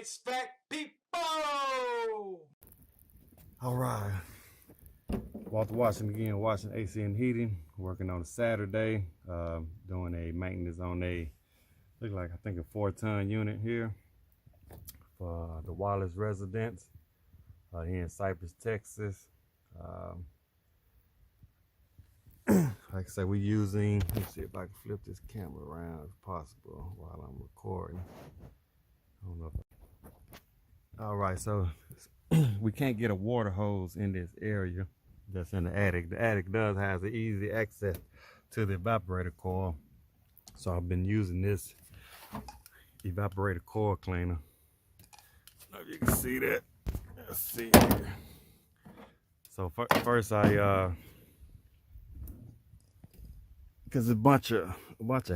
HVAC people! All right, Walter Washington again, Washington AC and Heating, working on a Saturday, doing a maintenance on a, look like I think a 4-ton unit here for the Wallace residence here in Cypress, Texas. Like I said, we're using, let's see if I can flip this camera around if possible while I'm recording. I don't know if all right, so we can't get a water hose in this area that's in the attic. The attic does have an easy access to the evaporator coil. So I've been using this evaporator coil cleaner. I don't know if you can see that. Let's see here. So first I because a bunch of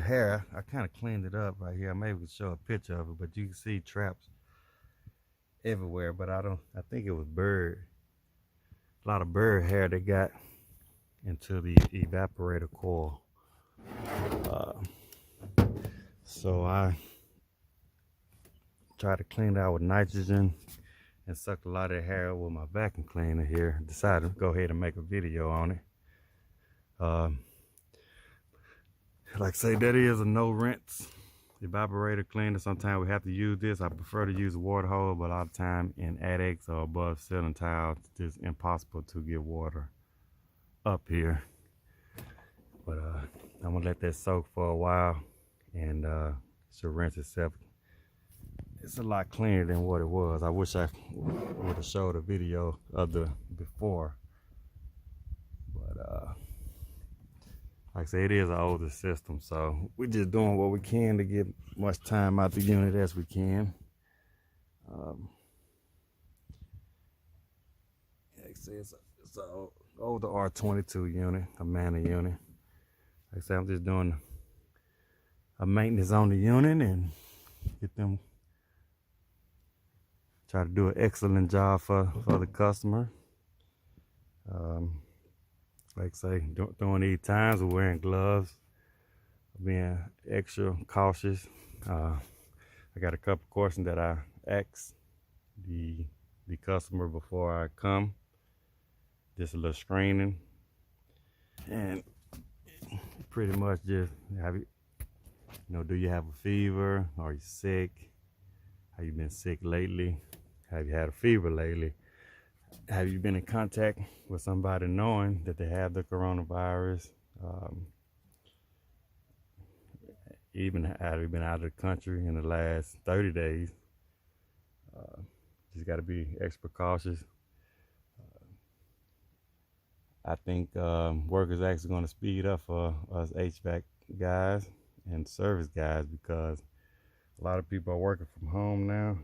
hair, I kind of cleaned it up right here. I maybe could show a picture of it, but you can see traps everywhere. But I think it was a lot of bird hair that got into the evaporator coil. So I tried to clean it out with nitrogen and sucked a lot of hair with my vacuum cleaner here. Decided to go ahead and make a video on it. Like I say, that is a no rinse evaporator cleaner. Sometimes we have to use this. I prefer to use a water hose, but a lot of time in attics or above ceiling tiles, it's just impossible to get water up here. But I'm gonna let that soak for a while, and it should rinse itself. It's a lot cleaner than what it was. I wish I would have showed a video of the before, but like I say, it is an older system, so we're just doing what we can to get much time out the unit as we can. Like I say, it's an older R22 unit, a Mana unit. Like I say, I'm just doing a maintenance on the unit and get them, try to do an excellent job for the customer. Like I say, during these times, we're wearing gloves, being extra cautious. I got a couple questions that I ask the customer before I come. Just a little screening, and pretty much just do you have a fever? Are you sick? Have you been sick lately? Have you had a fever lately? Have you been in contact with somebody knowing that they have the coronavirus? Even have you been out of the country in the last 30 days? Just got to be extra cautious. I think work is actually going to speed up for us HVAC guys and service guys, because a lot of people are working from home now,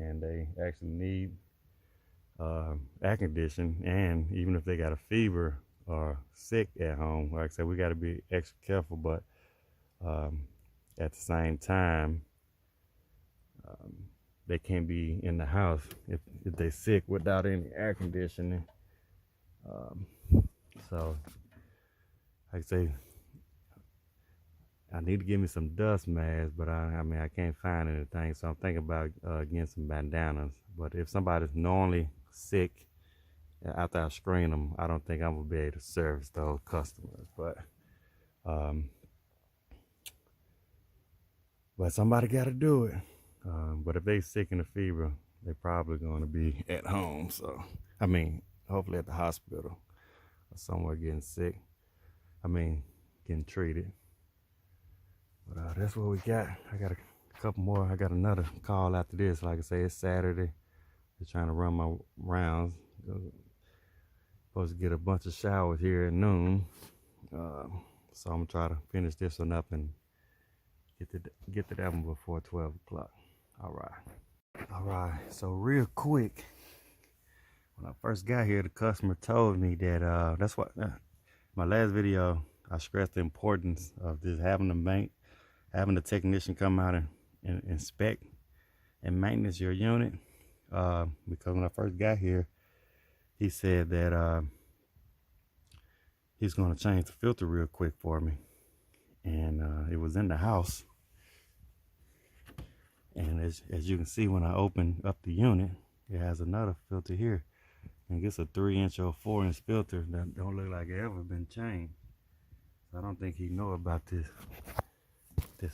and they actually need air conditioning. And even if they got a fever or sick at home, like I said, we got to be extra careful. But at the same time, they can't be in the house if they're sick without any air conditioning. So like I say, I need to give me some dust masks, but I mean, I can't find anything, so I'm thinking about getting some bandanas. But if somebody's normally sick, after I screen them, I don't think I'm gonna be able to service those customers. But somebody got to do it. But if they sick in a fever, they're probably gonna be at home. So I mean, hopefully at the hospital or somewhere getting sick. I mean, getting treated. But that's what we got. I got a couple more. I got another call after this. Like I say, it's Saturday. Just trying to run my rounds. Supposed to get a bunch of showers here at noon. So I'm gonna try to finish this one up and get to that one before 12 o'clock. All right. So real quick, when I first got here, the customer told me that that's what my last video, I stressed the importance of just having the technician come out and inspect and maintenance your unit. Because when I first got here, he said that he's going to change the filter real quick for me, and it was in the house. And as you can see, when I open up the unit, it has another filter here. And it's a 3-inch or 4-inch filter that don't look like it ever been changed. So I don't think he know about this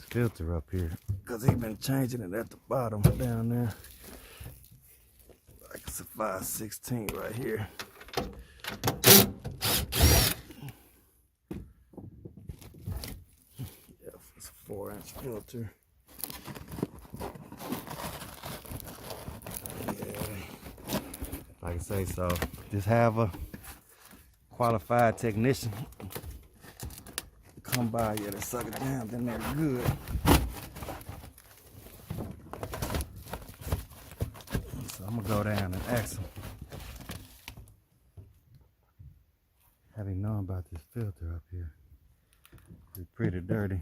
filter up here, because he been changing it at the bottom down there. Like it's a 5/16 right here. Yeah, it's a 4-inch filter. Yeah. Like I say, so just have a qualified technician come by, yeah, to suck it down, then they're good. So I'm gonna go down and ask him, have he known about this filter up here? It's pretty dirty.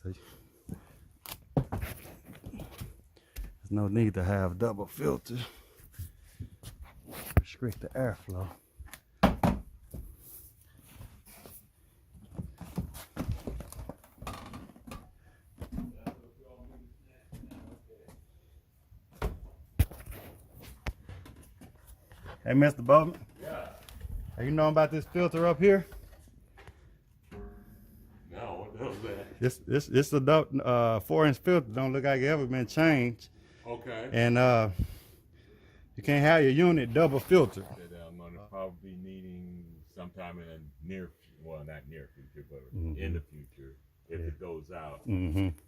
So there's no need to have double filters. Restrict the airflow. Hey, Mr. Bowman. Yeah. Are you knowing about this filter up here? No, what the hell is that? This a 4-inch filter. Don't look like it ever been changed. Okay. And you can't have your unit double filtered. That I'm gonna probably be needing sometime in the near, well, not near future, but in the future, if it goes out.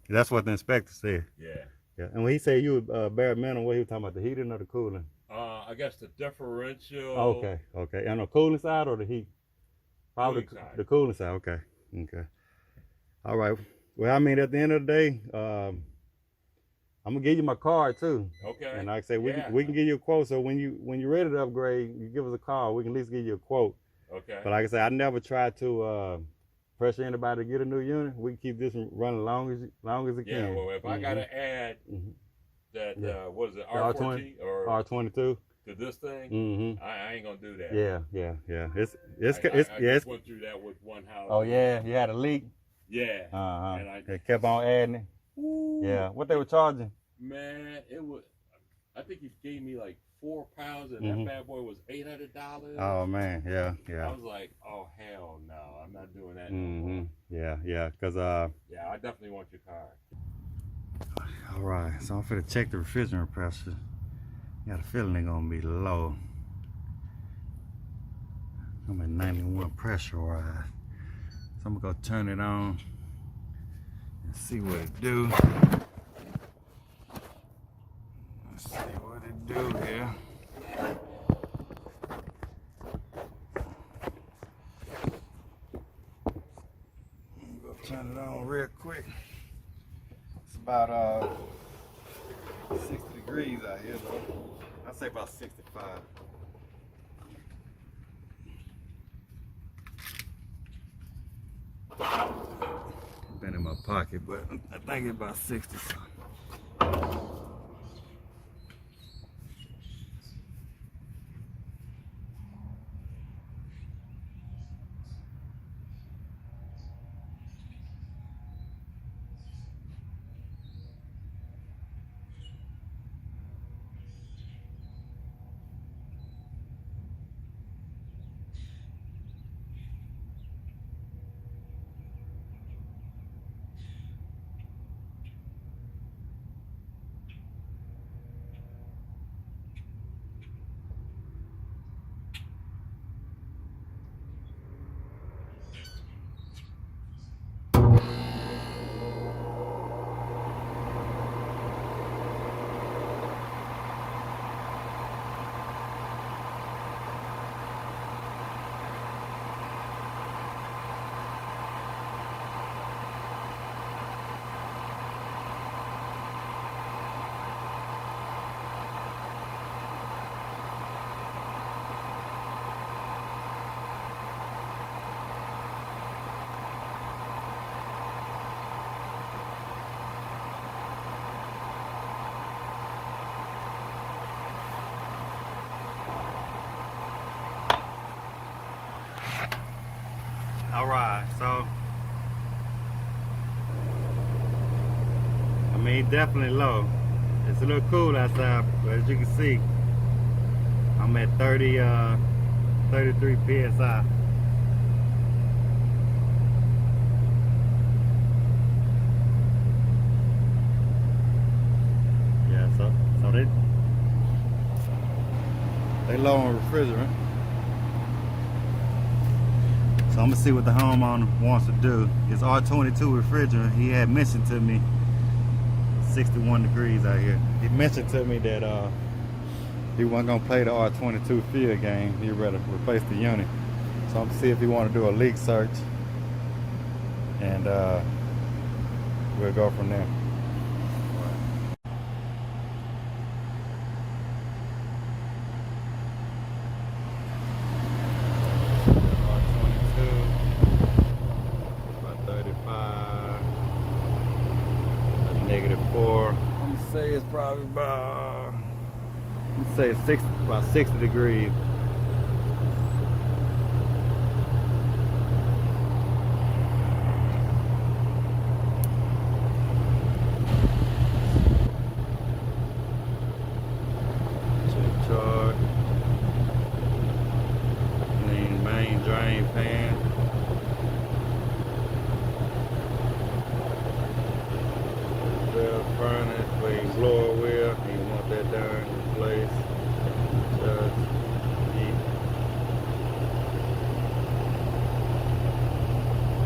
That's what the inspector said. Yeah. Yeah. And when he said you were bare minimum, what he was talking about, the heating or the cooling? I guess the differential. Okay. Okay. And the cooling side or the heat? Probably Cooling side. the cooling side. Okay. Okay. All right. Well, I mean, at the end of the day, I'm gonna give you my card too. Okay. And like I say, we can give you a quote. So when you're ready to upgrade, you give us a call. We can at least give you a quote. Okay. But like I say, I never try to pressure anybody to get a new unit. We can keep this running long as it Yeah. can. Well, if I gotta add that, what is it, The R14 or R22 to this thing, I ain't gonna do that. Yeah. I just went through that with one house. Oh yeah, you had a leak. Yeah. And They kept on adding it. Yeah. What they were charging? Man, it was. I think he gave me like 4 pounds, and that bad boy was $800. Oh man, yeah. I was like, oh hell no, I'm not doing that. Yeah. Cause Yeah, I definitely want your car. all right, so I'm finna check the refrigerant pressure. Got a feeling they're gonna be low. I'm at 91 pressurized. So I'm gonna go turn it on and see what it do. Let's see what it do here. I'm gonna turn it on real quick. It's about 60 degrees out here though. I'd say about 65. Been in my pocket, but I think it's about 60 something. mean, definitely low. It's a little cool outside, but as you can see, I'm at 33 psi. Yeah, so they low on refrigerant. So I'm gonna see what the homeowner wants to do. It's R22 refrigerant. He had mentioned to me 61 degrees out here. He mentioned to me that he wasn't gonna play the R22 field game. He'd rather replace the unit. So I'm gonna see if he want to do a leak search, and we'll go from there. -4. I'm gonna say it's probably about, let's say it's about 60 degrees. Check chart. Main drain pan. Furnace, clean blower wheel. You want that done in place. Just heat.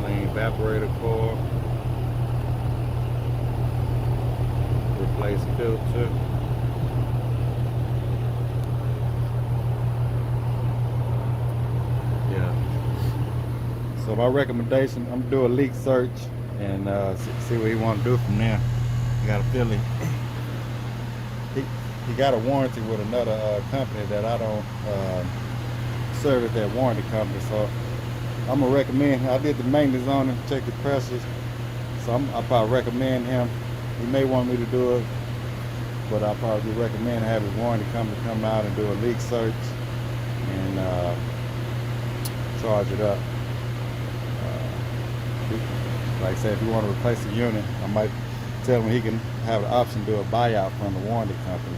Clean evaporator core. Replace filter. Yeah. So my recommendation, I'm gonna do a leak search and see what he want to do from there. Got a feeling he got a warranty with another company that I don't service that warranty company, so I'm gonna recommend. I did the maintenance on him, check the pressures, so I'll probably recommend him. He may want me to do it, but I'll probably recommend have his warranty company come out and do a leak search and charge it up. Like I said, if you want to replace the unit, I might tell him he can have the option to do a buyout from the warranty company,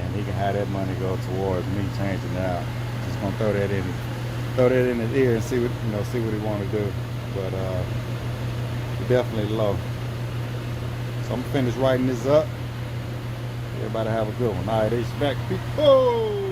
and he can have that money go towards me changing it out. Just gonna throw that in his ear and see what see what he want to do. But definitely low. So I'm gonna finish writing this up. Everybody have a good one. All right, HVAC people.